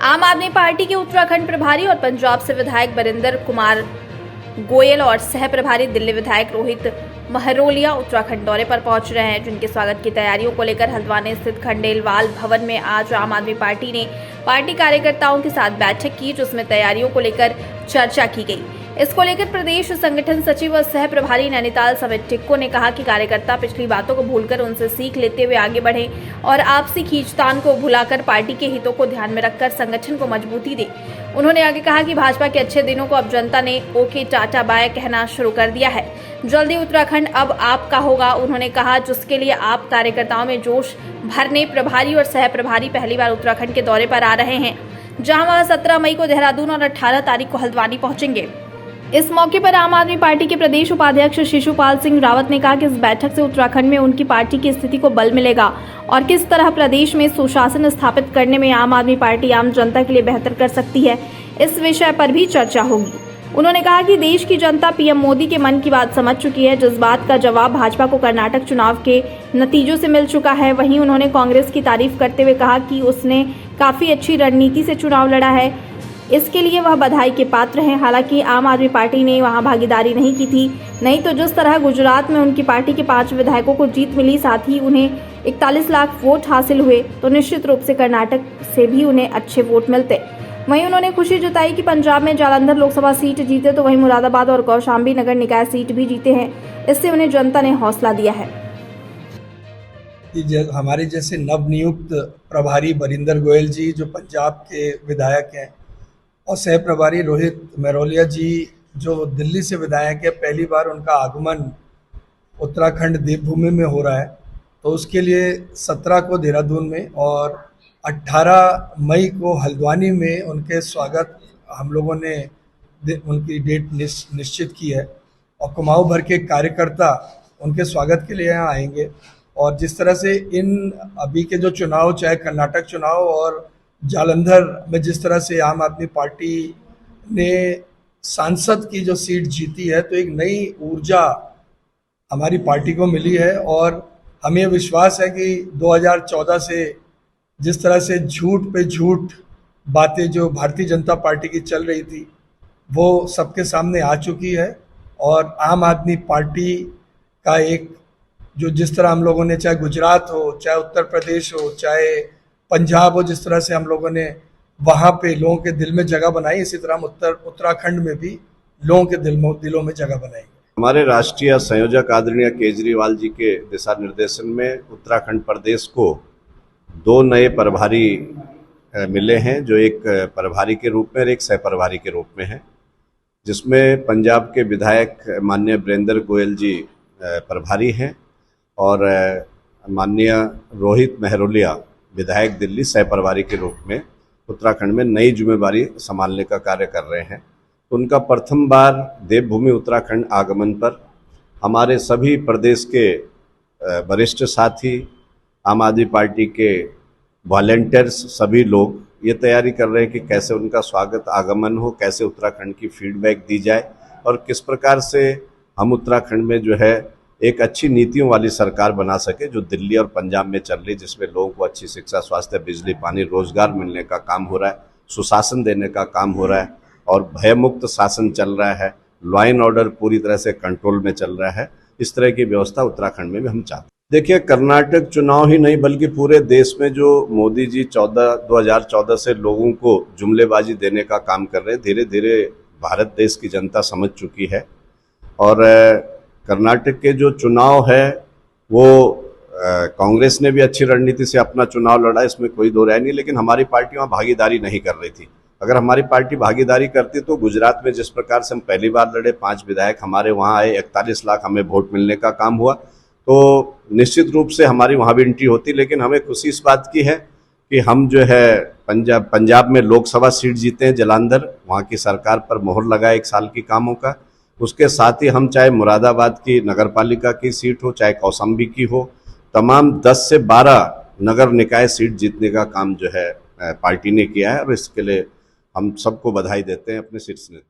आम आदमी पार्टी के उत्तराखंड प्रभारी और पंजाब से विधायक बरिंदर कुमार गोयल और सह प्रभारी दिल्ली विधायक रोहित महरोलिया उत्तराखंड दौरे पर पहुंच रहे हैं, जिनके स्वागत की तैयारियों को लेकर हल्द्वानी स्थित खंडेलवाल भवन में आज आम आदमी पार्टी ने पार्टी कार्यकर्ताओं के साथ बैठक की, जिसमें तैयारियों को लेकर चर्चा की गई। इसको लेकर प्रदेश संगठन सचिव और सह प्रभारी नैनीताल समित टिक्को ने कहा कि कार्यकर्ता पिछली बातों को भूलकर उनसे सीख लेते हुए आगे बढ़ें और आपसी खींचतान को भुलाकर पार्टी के हितों को ध्यान में रखकर संगठन को मजबूती दें। उन्होंने आगे कहा कि भाजपा के अच्छे दिनों को अब जनता ने ओके टाटा बाय कहना शुरू कर दिया है। जल्दी उत्तराखंड अब आपका होगा, उन्होंने कहा, जिसके लिए आप कार्यकर्ताओं में जोश भरने प्रभारी और सह प्रभारी पहली बार उत्तराखंड के दौरे पर आ रहे हैं, जहां वह 17 मई को देहरादून और 18 तारीख को हल्द्वानी पहुंचेंगे। इस मौके पर आम आदमी पार्टी के प्रदेश उपाध्यक्ष शिशुपाल सिंह रावत ने कहा कि इस बैठक से उत्तराखंड में उनकी पार्टी की स्थिति को बल मिलेगा और किस तरह प्रदेश में सुशासन स्थापित करने में आम आदमी पार्टी आम जनता के लिए बेहतर कर सकती है, इस विषय पर भी चर्चा होगी। उन्होंने कहा कि देश की जनता पीएम मोदी के मन की बात समझ चुकी है, जिस बात का जवाब भाजपा को कर्नाटक चुनाव के नतीजों से मिल चुका है। वहीं उन्होंने कांग्रेस की तारीफ करते हुए कहा कि उसने काफी अच्छी रणनीति से चुनाव लड़ा है, इसके लिए वह बधाई के पात्र हैं। हालांकि आम आदमी पार्टी ने वहां भागीदारी नहीं की थी, नहीं तो जिस तरह गुजरात में उनकी पार्टी के 5 विधायकों को जीत मिली, साथ ही उन्हें 41 लाख वोट हासिल हुए, तो निश्चित रूप से कर्नाटक से भी उन्हें अच्छे वोट मिलते। वहीं उन्होंने खुशी जताई कि पंजाब में जालंधर लोकसभा सीट जीते तो वहीं मुरादाबाद और कौशाम्बी नगर निकाय सीट भी जीते हैं, इससे उन्हें जनता ने हौसला दिया है। हमारे जैसे नवनियुक्त प्रभारी बरिंदर गोयल जी जो पंजाब के विधायक हैं और सह प्रभारी रोहित महरोलिया जी जो दिल्ली से विधायक है, पहली बार उनका आगमन उत्तराखंड देवभूमि में हो रहा है, तो उसके लिए 17 को देहरादून में और 18 मई को हल्द्वानी में उनके स्वागत हम लोगों ने उनकी डेट निश्चित की है और कुमाऊं भर के कार्यकर्ता उनके स्वागत के लिए यहाँ आएंगे। और जिस तरह से इन अभी के जो चुनाव, चाहे कर्नाटक चुनाव और जालंधर में जिस तरह से आम आदमी पार्टी ने सांसद की जो सीट जीती है, तो एक नई ऊर्जा हमारी पार्टी को मिली है और हमें विश्वास है कि 2014 से जिस तरह से झूठ पे झूठ बातें जो भारतीय जनता पार्टी की चल रही थी वो सबके सामने आ चुकी है और आम आदमी पार्टी का एक जो जिस तरह हम लोगों ने, चाहे गुजरात हो, चाहे उत्तर प्रदेश हो, चाहे पंजाब हो, जिस तरह से हम लोगों ने वहाँ पे लोगों के दिल में जगह बनाई, इसी तरह हम उत्तराखंड में भी लोगों के दिलों में जगह बनाएंगे। हमारे राष्ट्रीय संयोजक आदरणीय केजरीवाल जी के दिशा निर्देशन में उत्तराखंड प्रदेश को 2 नए प्रभारी मिले हैं, जो एक प्रभारी के रूप में और एक सह प्रभारी के रूप में है, जिसमें पंजाब के विधायक माननीय बरिंदर गोयल जी प्रभारी हैं और माननीय रोहित महरोलिया विधायक दिल्ली सह प्रभारी के रूप में उत्तराखंड में नई जिम्मेदारी संभालने का कार्य कर रहे हैं। तो उनका प्रथम बार देवभूमि उत्तराखंड आगमन पर हमारे सभी प्रदेश के वरिष्ठ साथी, आम आदमी पार्टी के वॉलंटियर्स, सभी लोग ये तैयारी कर रहे हैं कि कैसे उनका स्वागत आगमन हो, कैसे उत्तराखंड की फीडबैक दी जाए और किस प्रकार से हम उत्तराखंड में जो है एक अच्छी नीतियों वाली सरकार बना सके, जो दिल्ली और पंजाब में चल रही, जिसमें लोगों को अच्छी शिक्षा, स्वास्थ्य, बिजली, पानी, रोजगार मिलने का काम हो रहा है, सुशासन देने का काम हो रहा है और भयमुक्त शासन चल रहा है, लॉ एंड ऑर्डर पूरी तरह से कंट्रोल में चल रहा है। इस तरह की व्यवस्था उत्तराखंड में भी हम चाहते हैं। देखिए, कर्नाटक चुनाव ही नहीं बल्कि पूरे देश में जो मोदी जी 2014 से लोगों को जुमलेबाजी देने का काम कर रहे हैं, धीरे धीरे भारत देश की जनता समझ चुकी है और कर्नाटक के जो चुनाव है वो कांग्रेस ने भी अच्छी रणनीति से अपना चुनाव लड़ा, इसमें कोई दो राय नहीं, लेकिन हमारी पार्टी वहाँ भागीदारी नहीं कर रही थी। अगर हमारी पार्टी भागीदारी करती तो गुजरात में जिस प्रकार से हम पहली बार लड़े, 5 विधायक हमारे वहाँ आए, 41 लाख हमें वोट मिलने का काम हुआ, तो निश्चित रूप से हमारी वहाँ भी एंट्री होती। लेकिन हमें खुशी इस बात की है कि हम जो है पंजाब में लोकसभा सीट जीते हैं, जालंधर, वहाँ की सरकार पर मोहर लगाए 1 साल की कामों का। उसके साथ ही हम चाहे मुरादाबाद की नगरपालिका की सीट हो, चाहे कौशाम्बी की हो, तमाम 10 से 12 नगर निकाय सीट जीतने का काम जो है पार्टी ने किया है और इसके लिए हम सबको बधाई देते हैं अपने शीर्ष नेता।